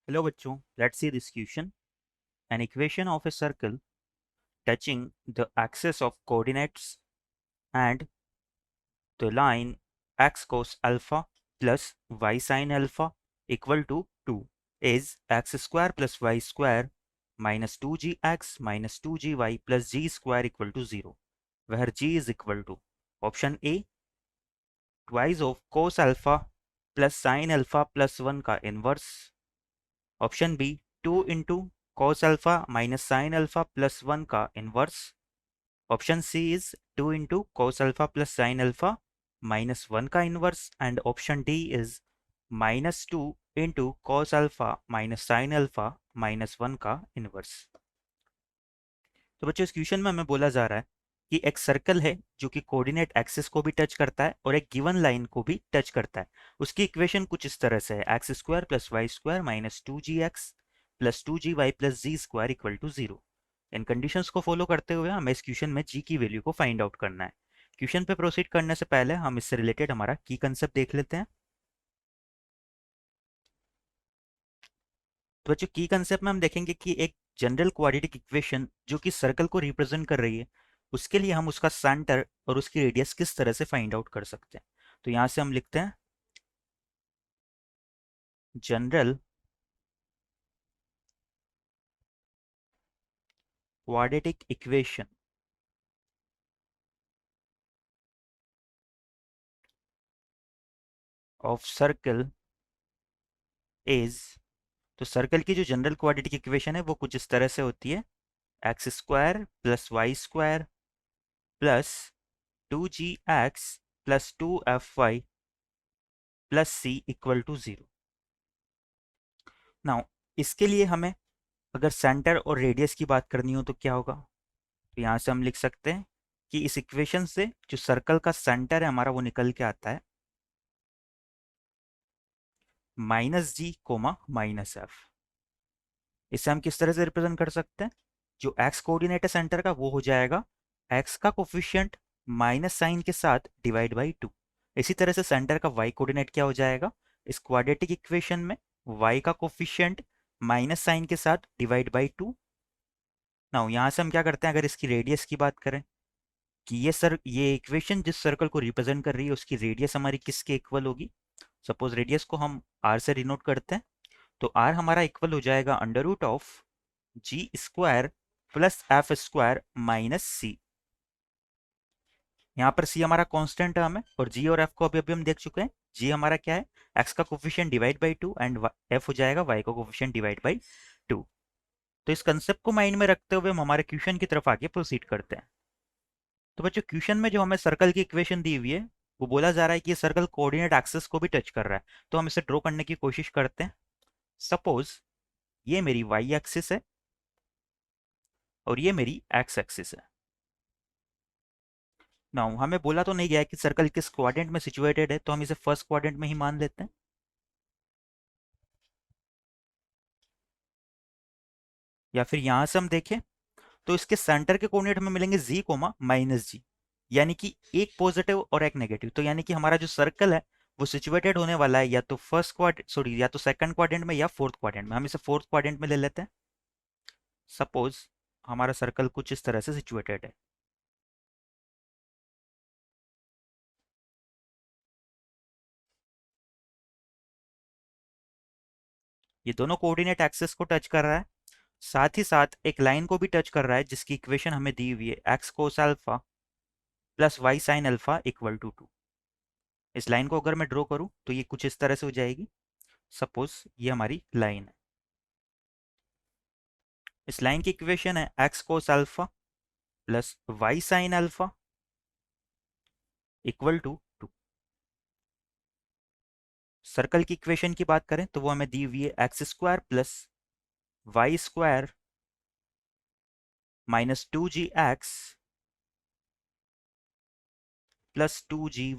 Hello बच्चों, let's see this question. An equation of a circle touching the axis of coordinates and the line x cos alpha plus y sin alpha equal to 2 is x square plus y square minus 2gx minus 2gy plus g square equal to 0, where g is equal to option A twice of cos alpha plus sin alpha plus 1 का inverse, option B 2 into cos alpha minus sine alpha plus 1 का inverse, option C is 2 into cos alpha plus sine alpha minus 1 का inverse and option D is minus 2 into cos alpha minus sine alpha minus 1 का inverse. तो बच्चों इस question में हमें बोला जा रहा है कि एक सर्कल है जो कि कोऑर्डिनेट एक्सिस को भी टच करता है और एक गिवन लाइन को भी टच करता है। उसकी इक्वेशन कुछ इस तरह से है, x square plus y square minus 2gx plus 2gy plus g square equal to 0। इन कंडीशंस को फॉलो करते हुए हमें इस क्वेश्चन में जी की वैल्यू को फाइंड आउट करना है। क्वेश्चन पे प्रोसीड करने से पहले हम इससे रिलेटेड हमारा की कंसेप्ट देख लेते हैं। तो बच्चों की कंसेप्ट में हम देखेंगे कि एक जनरल क्वाड्रेटिक इक्वेशन जो कि सर्कल को रिप्रेजेंट कर रही है, उसके लिए हम उसका सेंटर और उसकी रेडियस किस तरह से फाइंड आउट कर सकते हैं। तो यहां से हम लिखते हैं general quadratic equation of circle is, तो सर्कल की जो जनरल क्वाड्रेटिक इक्वेशन है वो कुछ इस तरह से होती है, x square plus y square plus 2gx plus 2fy plus c equal to 0। Now इसके लिए हमें अगर सेंटर और रेडियस की बात करनी हो तो क्या होगा, तो यहाँ से हम लिख सकते हैं कि इस इक्वेशन से जो सर्कल का सेंटर है हमारा वो निकल के आता है माइनस जी कोमा माइनस एफ। इसे हम किस तरह से रिप्रेजेंट कर सकते हैं, जो एक्स कोऑर्डिनेट है सेंटर का वो हो जाएगा एक्स का कोफिशिएंट माइनस साइन के साथ डिवाइड बाई 2। इसी तरह से सेंटर का वाई कोऑर्डिनेट क्या हो जाएगा, इस क्वाड्रेटिक इक्वेशन में वाई का कोफिशिएंट माइनस साइन के साथ डिवाइड बाई 2। नाउ यहाँ से हम क्या करते हैं, अगर इसकी रेडियस की बात करें कि ये इक्वेशन जिस सर्कल को रिप्रेजेंट कर रही है उसकी रेडियस हमारी किसके इक्वल होगी। सपोज रेडियस को हम आर से डिनोट करते हैं, तो आर हमारा इक्वल हो जाएगा under root of ji square plus F square minus C. यहाँ पर सी हमारा कांस्टेंट टर्म है और जी और एफ को अभी अभी हम देख चुके हैं। जी हमारा क्या है, एक्स का coefficient divide by 2 and F हो जाएगा वाई का कोफिशिएंट डिवाइड बाई 2। तो इस कंसेप्ट को माइंड में रखते हुए हम हमारे क्वेश्चन की तरफ आगे प्रोसीड करते हैं। तो बच्चों क्वेश्चन में जो हमें सर्कल की इक्वेशन दी हुई है वो बोला जा रहा है कि ये सर्कल कोऑर्डिनेट एक्सिस को भी टच कर रहा है। तो हम इसे ड्रॉ करने की कोशिश करते हैं। सपोज ये मेरी वाई एक्सिस है और ये मेरी एक्स एक्सिस है। नाउ हमें बोला तो नहीं गया है कि सर्कल किस क्वाड्रेंट में सिचुएटेड है, तो हम इसे फर्स्ट क्वाड्रेंट में ही मान लेते हैं। या फिर यहां से हम देखें तो इसके सेंटर के कोऑर्डिनेट हमें मिलेंगे जी कोमा माइनस जी, यानी कि एक पॉजिटिव और एक नेगेटिव। तो यानी कि हमारा जो सर्कल है वो सिचुएटेड होने वाला है या तो फर्स्ट क्वाड्रेंट, सॉरी या तो सेकंड क्वाड्रेंट में या फोर्थ क्वाड्रेंट में। हम इसे फोर्थ क्वाड्रेंट में ले लेते हैं। सपोज हमारा सर्कल कुछ इस तरह से सिचुएटेड है। ये दोनों कोऑर्डिनेट एक्सिस को टच कर रहा है, साथ ही साथ एक लाइन को भी टच कर रहा है जिसकी इक्वेशन हमें दी हुई है x cos alpha plus y sine alpha equal to 2। इस लाइन को अगर मैं ड्रॉ करूं तो ये कुछ इस तरह से हो जाएगी। सपोज ये हमारी लाइन है, इस लाइन की इक्वेशन है x cos alpha plus y sine alpha equal to 2। Circle की इक्वेशन की बात करें तो वो हमें दी हुई है x square plus y square minus 2gx plus 2gy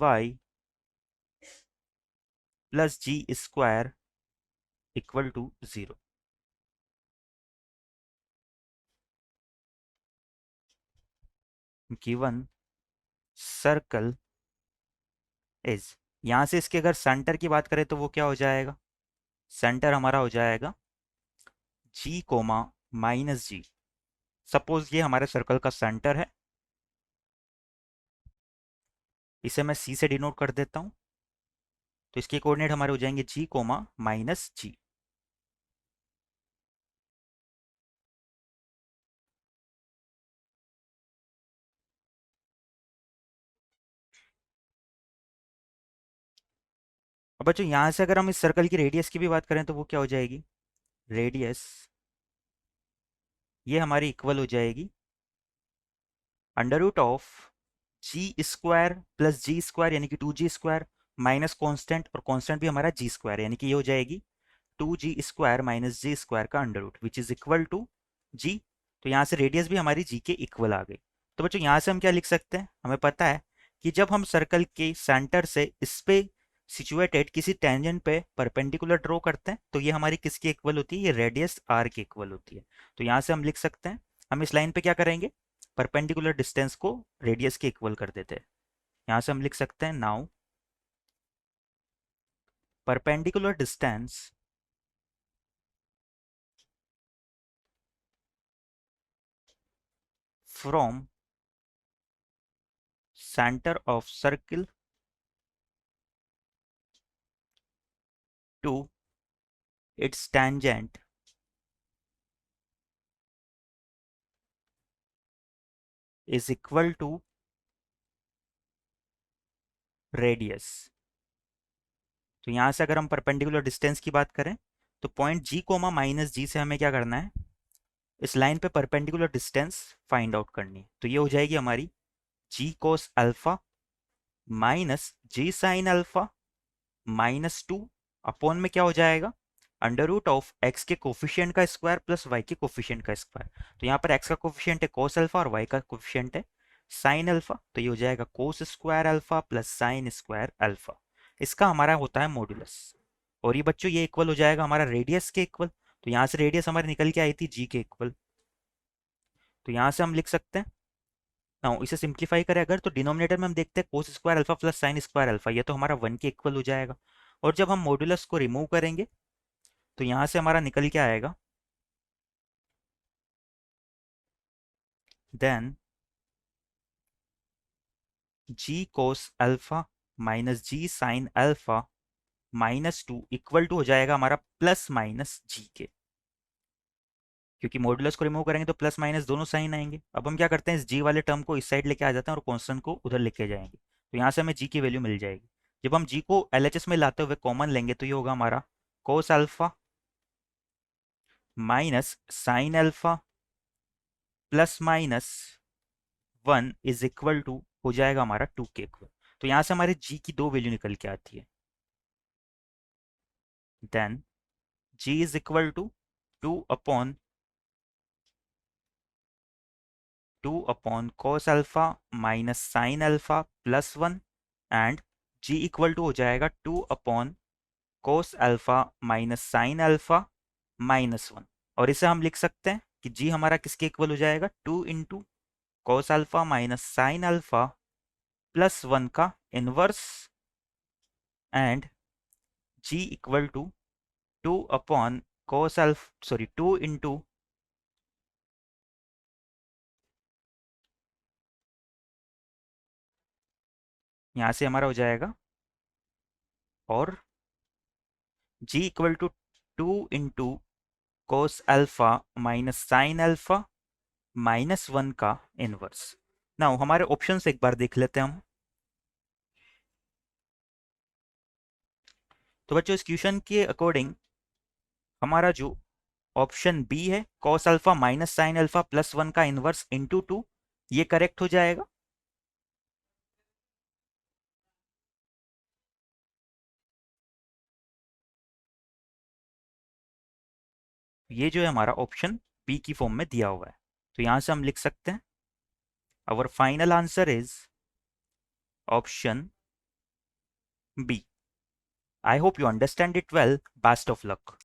plus g square equal to 0। Given circle is, यहां से इसके अगर सेंटर की बात करें तो वो क्या हो जाएगा, सेंटर हमारा हो जाएगा जी कोमा माइनस जी। सपोज ये हमारे सर्कल का सेंटर है, इसे मैं सी से डिनोट कर देता हूं। तो इसके कोऑर्डिनेट हमारे हो जाएंगे जी कोमा माइनस जी। अब बच्चों यहां से अगर हम इस सर्कल की रेडियस की भी बात करें तो वो क्या हो जाएगी, रेडियस ये हमारी इक्वल हो जाएगी under root of ji square plus g square यानी कि 2g स्क्वायर माइनस कांस्टेंट, और कांस्टेंट भी हमारा जी स्क्वायर, यानी कि ये हो जाएगी 2g square minus G square का under root which is equal to G. तो यहाँ से रेडियस भी हमारी जी के इक्वल आ गई। तो बच्चों यहाँ से हम क्या लिख सकते हैं, हमें पता है कि जब हम सर्कल के सेंटर से इस पे सिचुएटेड किसी टेंजेंट पे परपेंडिकुलर ड्रॉ करते हैं तो ये हमारी किसकी इक्वल होती है, ये रेडियस आर की इक्वल होती है। तो यहाँ से हम लिख सकते हैं, हम इस लाइन पे क्या करेंगे, परपेंडिकुलर डिस्टेंस को रेडियस के इक्वल कर देते हैं। यहाँ से हम लिख सकते हैं now perpendicular distance from center of circle to its tangent is equal to radius। तो यहां से अगर हम परपेंडिकुलर डिस्टेंस की बात करें तो पॉइंट जी कोमा माइनस जी से हमें क्या करना है, इस लाइन पे परपेंडिकुलर डिस्टेंस फाइंड आउट करनी है। तो ये हो जाएगी हमारी जी cos alpha minus g sine alpha -2 upon में क्या हो जाएगा, अंडर रूट ऑफ एक्स के कोफिशिएंट का स्क्वायर प्लस वाई के कोफिशिएंट का स्क्वायर। तो यहाँ पर एक्स का कोफिशिएंट है कोस अल्फा और वाई का कोफिशिएंट है साइन अल्फा, तो ये हो जाएगा cos square alpha plus sine square alpha. इसका हमारा होता है मॉड्यूलस। और ये बच्चों ये इक्वल हो जाएगा हमारा रेडियस के इक्वल। तो यहाँ से रेडियस हमारी निकल के आई थी जी के इक्वल। तो यहाँ से हम लिख सकते हैं ना, इसे सिंप्लीफाई करें अगर तो डिनोमिनेटर में हम देखते हैं cos square alpha plus sine square alpha, ये तो हमारा 1 के इक्वल हो जाएगा। और जब हम मॉड्यूलस को रिमूव करेंगे तो यहाँ से हमारा निकल के आएगा then g cos alpha minus g sine alpha -2 equal to हो जाएगा हमारा प्लस माइनस जी के, क्योंकि मॉड्यूलस को रिमूव करेंगे तो प्लस माइनस दोनों साइन आएंगे। अब हम क्या करते हैं, इस जी वाले टर्म को इस साइड लेके आ जाते हैं और कॉन्स्टेंट को उधर लेके जाएंगे। तो यहाँ से हमें जी की वैल्यू मिल जाएगी। जब हम जी को एलएचएस में लाते हुए कॉमन लेंगे तो ये होगा हमारा cos alpha minus sine alpha plus minus 1 is equal to हो जाएगा हमारा 2 के इक्वल। तो यहाँ से हमारे जी की दो वैल्यू निकल के आती है। Then g is equal to 2 upon 2 upon cos alpha minus sine alpha plus 1 and ji equal to हो जाएगा 2 upon cos alpha minus sine alpha -1। और इसे हम लिख सकते हैं कि जी हमारा किसके इक्वल हो जाएगा, 2 into cos alpha minus sine alpha plus 1 का inverse and ji equal to 2 into यहाँ से हमारा हो जाएगा और G equal to 2 into cos alpha minus sine alpha -1 का इनवर्स। नाउ हमारे ऑप्शंस एक बार देख लेते हैं हम। तो बच्चों इस क्वेश्चन के अकॉर्डिंग हमारा जो ऑप्शन बी है cos alpha minus sine alpha plus 1 का इनवर्स इंटू 2, ये करेक्ट हो जाएगा। ये जो है हमारा ऑप्शन बी की फॉर्म में दिया हुआ है। तो यहां से हम लिख सकते हैं our final answer is option B. I hope you understand it well. Best of luck.